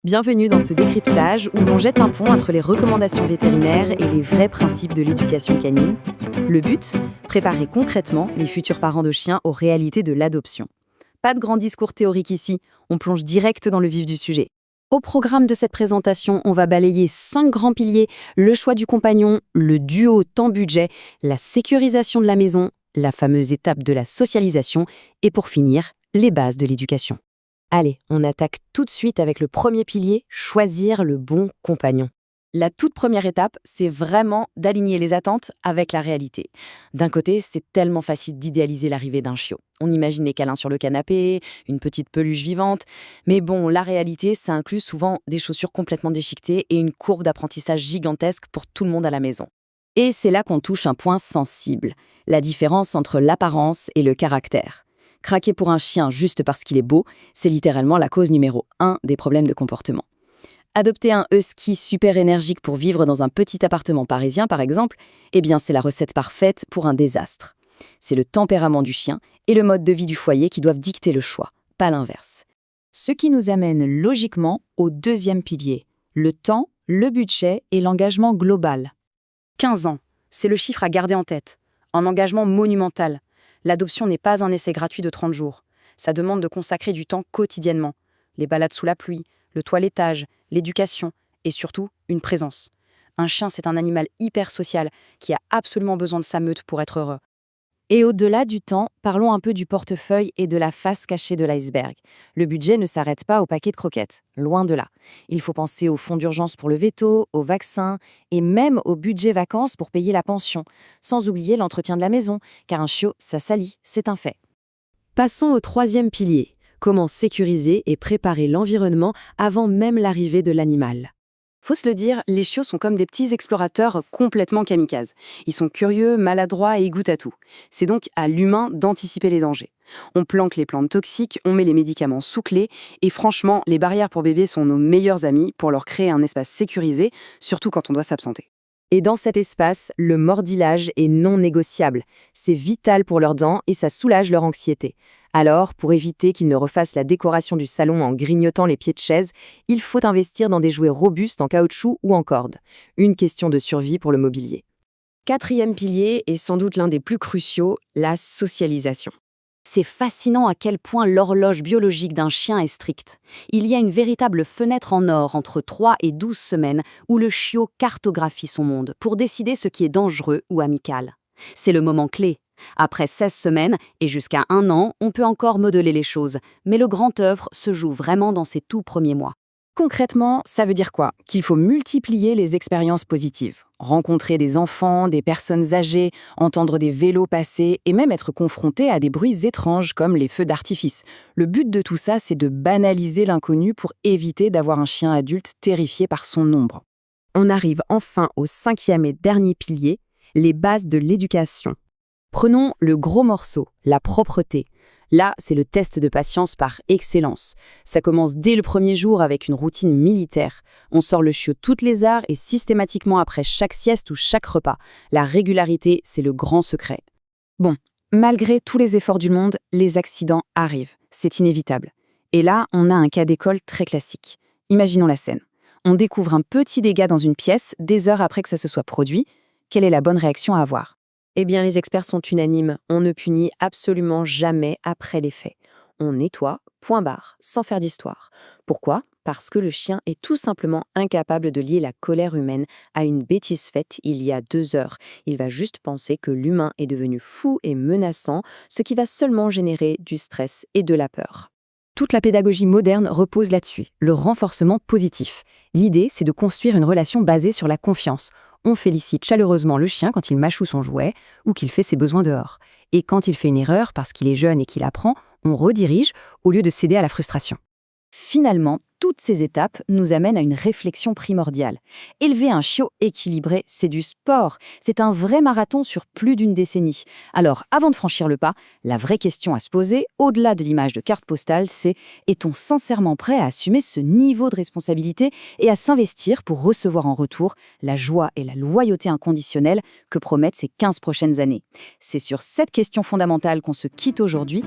Bienvenue dans ce décryptage où l'on jette un pont entre les recommandations vétérinaires et les vrais principes de l'éducation canine. Le but, préparer concrètement les futurs parents de chiens aux réalités de l'adoption. Pas de grands discours théoriques ici, on plonge direct dans le vif du sujet. Au programme de cette présentation, on va balayer 5 grands piliers, le choix du compagnon, le duo temps-budget, la sécurisation de la maison, la fameuse étape de la socialisation et pour finir, les bases de l'éducation. Allez, on attaque tout de suite avec le premier pilier, choisir le bon compagnon. La toute première étape, c'est vraiment d'aligner les attentes avec la réalité. D'un côté, c'est tellement facile d'idéaliser l'arrivée d'un chiot. On imagine les câlins sur le canapé, une petite peluche vivante. Mais bon, la réalité, ça inclut souvent des chaussures complètement déchiquetées et une courbe d'apprentissage gigantesque pour tout le monde à la maison. Et c'est là qu'on touche un point sensible, la différence entre l'apparence et le caractère. Craquer pour un chien juste parce qu'il est beau, c'est littéralement la cause numéro 1 des problèmes de comportement. Adopter un husky super énergique pour vivre dans un petit appartement parisien, par exemple, eh bien c'est la recette parfaite pour un désastre. C'est le tempérament du chien et le mode de vie du foyer qui doivent dicter le choix, pas l'inverse. Ce qui nous amène logiquement au deuxième pilier, le temps, le budget et l'engagement global. 15 ans, c'est le chiffre à garder en tête. Un engagement monumental. L'adoption n'est pas un essai gratuit de 30 jours. Ça demande de consacrer du temps quotidiennement. Les balades sous la pluie, le toilettage, l'éducation et surtout une présence. Un chien, c'est un animal hyper social qui a absolument besoin de sa meute pour être heureux. Et au-delà du temps, parlons un peu du portefeuille et de la face cachée de l'iceberg. Le budget ne s'arrête pas au paquet de croquettes, loin de là. Il faut penser au fonds d'urgence pour le veto, aux vaccins et même au budget vacances pour payer la pension, sans oublier l'entretien de la maison, car un chiot, ça salit, c'est un fait. Passons au troisième pilier, comment sécuriser et préparer l'environnement avant même l'arrivée de l'animal. Faut se le dire, les chiots sont comme des petits explorateurs complètement kamikazes. Ils sont curieux, maladroits et ils goûtent à tout. C'est donc à l'humain d'anticiper les dangers. On planque les plantes toxiques, on met les médicaments sous clé et franchement, les barrières pour bébés sont nos meilleurs amis pour leur créer un espace sécurisé, surtout quand on doit s'absenter. Et dans cet espace, le mordillage est non négociable. C'est vital pour leurs dents et ça soulage leur anxiété. Alors, pour éviter qu'ils ne refassent la décoration du salon en grignotant les pieds de chaise, il faut investir dans des jouets robustes en caoutchouc ou en corde. Une question de survie pour le mobilier. Quatrième pilier est sans doute l'un des plus cruciaux, la socialisation. C'est fascinant à quel point l'horloge biologique d'un chien est stricte. Il y a une véritable fenêtre en or entre 3 et 12 semaines où le chiot cartographie son monde pour décider ce qui est dangereux ou amical. C'est le moment clé. Après 16 semaines et jusqu'à 1 an, on peut encore modeler les choses, mais le grand œuvre se joue vraiment dans ces tout premiers mois. Concrètement, ça veut dire quoi? Qu'il faut multiplier les expériences positives. Rencontrer des enfants, des personnes âgées, entendre des vélos passer et même être confronté à des bruits étranges comme les feux d'artifice. Le but de tout ça, c'est de banaliser l'inconnu pour éviter d'avoir un chien adulte terrifié par son ombre. On arrive enfin au 5e et dernier pilier, les bases de l'éducation. Prenons le gros morceau, la propreté. Là, c'est le test de patience par excellence. Ça commence dès le premier jour avec une routine militaire. On sort le chiot toutes les heures et systématiquement après chaque sieste ou chaque repas. La régularité, c'est le grand secret. Bon, malgré tous les efforts du monde, les accidents arrivent. C'est inévitable. Et là, on a un cas d'école très classique. Imaginons la scène. On découvre un petit dégât dans une pièce des heures après que ça se soit produit. Quelle est la bonne réaction à avoir ? Eh bien, les experts sont unanimes, on ne punit absolument jamais après les faits. On nettoie, point barre, sans faire d'histoire. Pourquoi ? Parce que le chien est tout simplement incapable de lier la colère humaine à une bêtise faite il y a 2 heures. Il va juste penser que l'humain est devenu fou et menaçant, ce qui va seulement générer du stress et de la peur. Toute la pédagogie moderne repose là-dessus, le renforcement positif. L'idée, c'est de construire une relation basée sur la confiance. On félicite chaleureusement le chien quand il mâchoue son jouet ou qu'il fait ses besoins dehors. Et quand il fait une erreur parce qu'il est jeune et qu'il apprend, on redirige au lieu de céder à la frustration. Finalement, toutes ces étapes nous amènent à une réflexion primordiale. Élever un chiot équilibré, c'est du sport. C'est un vrai marathon sur plus d'une décennie. Alors, avant de franchir le pas, la vraie question à se poser, au-delà de l'image de carte postale, c'est est-on sincèrement prêt à assumer ce niveau de responsabilité et à s'investir pour recevoir en retour la joie et la loyauté inconditionnelle que promettent ces 15 prochaines années? C'est sur cette question fondamentale qu'on se quitte aujourd'hui.